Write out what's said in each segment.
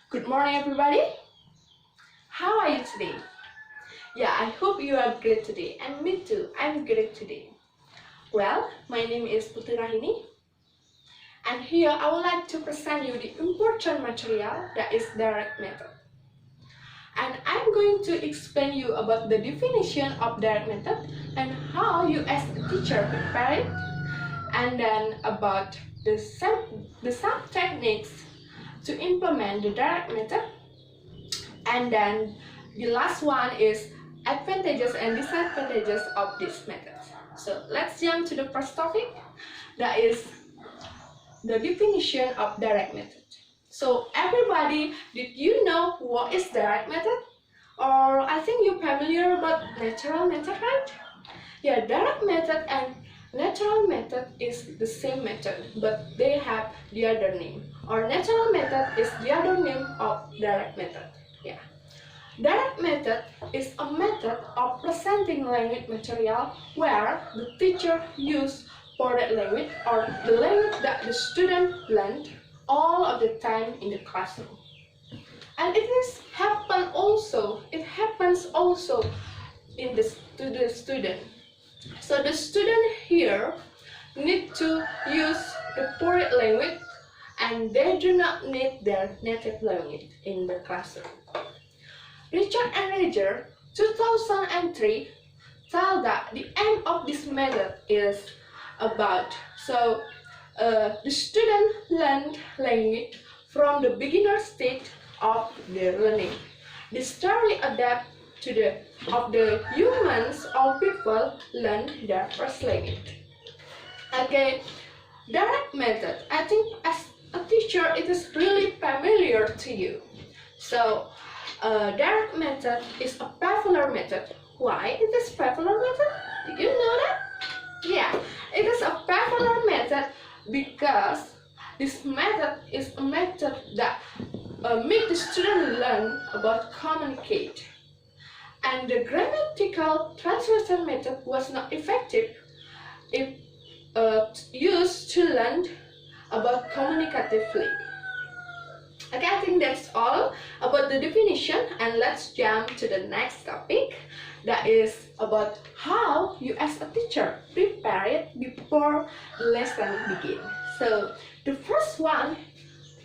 Good morning, everybody. How are you today? Yeah, I hope you are great today, and me too. I'm great today. Well, my name is Putri Rahini, and here I would like to present you the important material that is direct method. And I'm going to explain you about the definition of direct method and how you as a teacher prepare it, and then about the some techniques to implement the direct method, and then the last one is advantages and disadvantages of this method. So let's jump to the first topic, that is the definition of direct method. So everybody, did you know what is direct method? Or I think you're familiar about natural method, right? Yeah, direct method and natural method is the same method, but they have the other name. Or natural method is the other name of direct method. Yeah. Direct method is a method of presenting language material where the teacher uses for that language or the language that the student learned all of the time in the classroom. And it happens also to the student. So the student here need to use the foreign language, and they do not need their native language in the classroom. Richard and Roger, 2003, tell that the aim of this method is about the student learned language from the beginner stage of their learning. They strongly adapt to the humans or people learn their first language. Okay, direct method. I think as a teacher, it is really familiar to you. So, direct method is a popular method. Why it is popular method? Did you know that? Yeah, it is a popular method because this method is a method that make the student learn about communicate. And the grammatical translation method was not effective if used to learn about communicatively. Okay, I think that's all about the definition, and let's jump to the next topic, that is about how you as a teacher prepare it before the lesson begins. So the first one,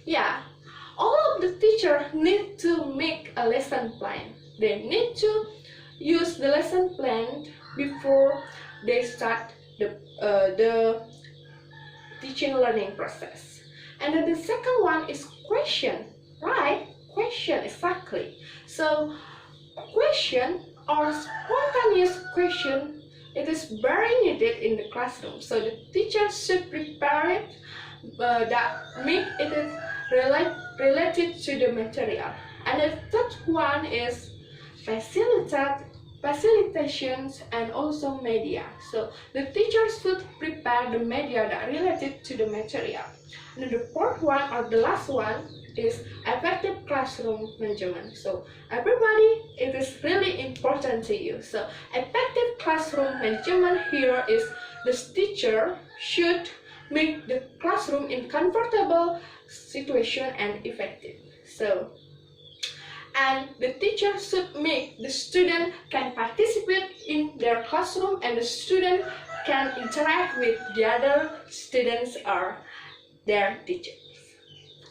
yeah, all of the teacher need to make a lesson plan. They need to use the lesson plan before they start the teaching learning process. And then the second one is question, right? Question, exactly. So question or spontaneous question, it is very needed in the classroom. So the teacher should prepare it that make it is related to the material. And the third one is facilitations and also media. So the teacher should prepare the media that related to the material. And the fourth one or the last one is effective classroom management. So everybody, it is really important to you. So effective classroom management here is the teacher should make the classroom in comfortable situation and effective. So, and the teacher should make the student can participate in their classroom, and the student can interact with the other students or their teachers.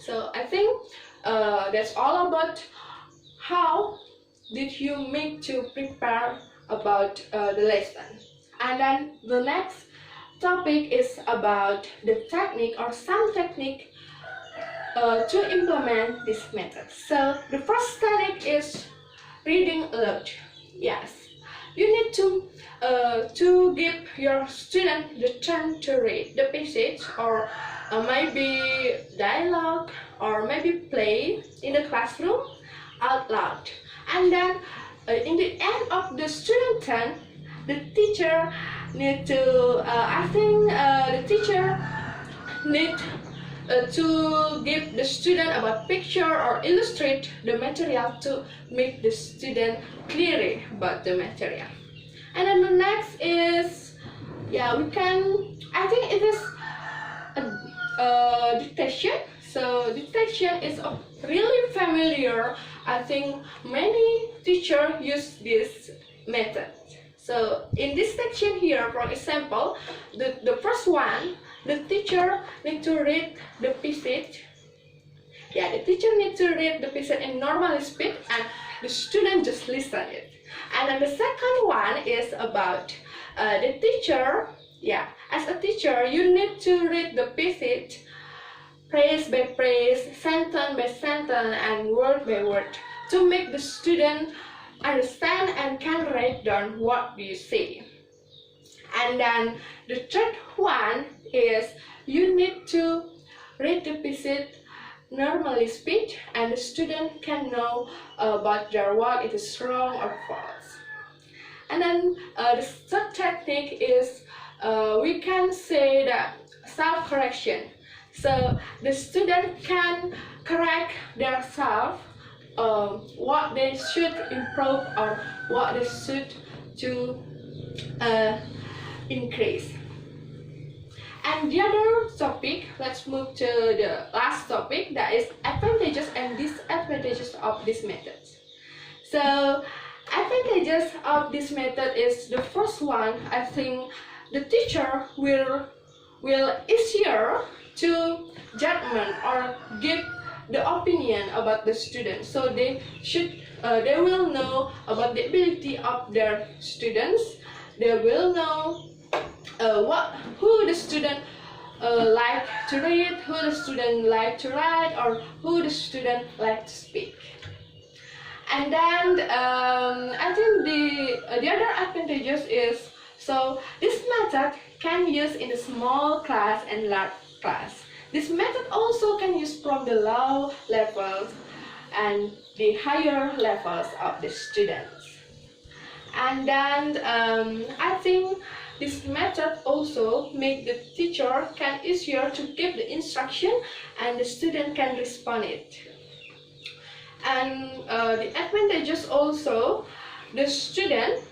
So I think that's all about how did you make to prepare about the lesson. And then the next topic is about the technique or some technique to implement this method. So the first technique is reading aloud. Yes, you need to give your student the turn to read the passage, or maybe dialogue, or maybe play in the classroom out loud. And then in the end of the student turn, the teacher need to the teacher need to give the student about picture or illustrate the material to make the student clear about the material. And then the next is, yeah, I think it is dictation. So dictation is a really familiar familiar. I think many teachers use this method. So in this section here, for example, the first one, the teacher need to read the passage. Yeah, the teacher needs to read the passage in normal speed and the student just listen it. And then the second one is about the teacher. Yeah, as a teacher, you need to read the passage phrase by phrase, sentence by sentence, and word by word to make the student understand and can write down what you say. And then the third one is you need to read the passage normally speak and the student can know about their what it is wrong or false. And then the third technique is we can say that self-correction. So the student can correct themselves what they should improve or what they should to increase. And the other topic, let's move to the last topic, that is advantages and disadvantages of this method. So advantages of this method is the first one, I think the teacher will easier to judgment or give the opinion about the student. So they will know about the ability of their students. They will know who the student like to read, who the student like to write, or who the student like to speak. And then I think the other advantages is, so this method can use in the small class and large class. This method also can use from the low levels and the higher levels of the students. And then I think this method also make the teacher can easier to give the instruction and the student can respond it. And the advantages also, the student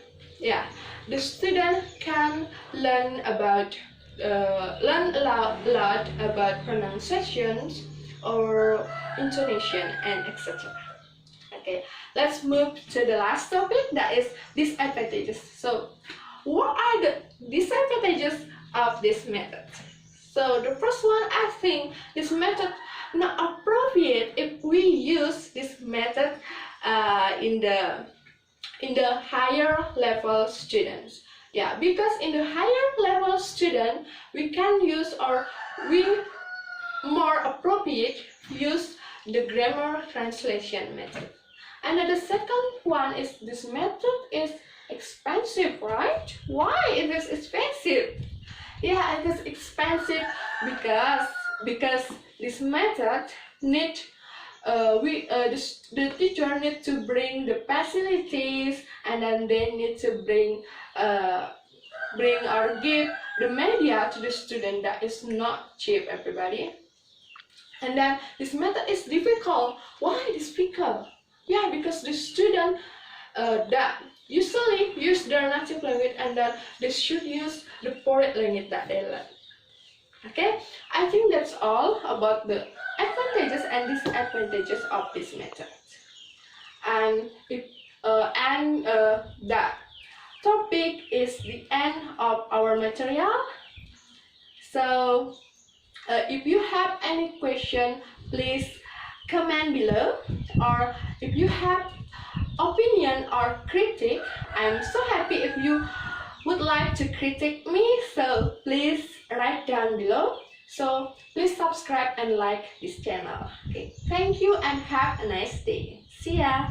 can learn a lot about pronunciations or intonation and etc. Okay, let's move to the last topic, that is disadvantages. So what are the disadvantages of this method? So the first one, I think this method not appropriate if we use this method in the higher level students. Yeah, because in the higher level student we can use, or we more appropriate use the grammar translation method. And then the second one is this method is expensive, right? Why it is expensive? Yeah, it is expensive because this method need the teacher need to bring the facilities, and then they need to bring or give the media to the student. That is not cheap, everybody. And then this method is difficult. Why it is difficult? Yeah, because the student that usually use their native language, and then they should use the foreign language that they learn. Okay, I think that's all about the advantages and disadvantages of this method. And that topic is the end of our material. So if you have any question, please comment below, or if you have opinion or critique, I'm so happy if you would like to critique me, so please write down below. So please subscribe and like this channel. Okay, thank you and have a nice day. See ya.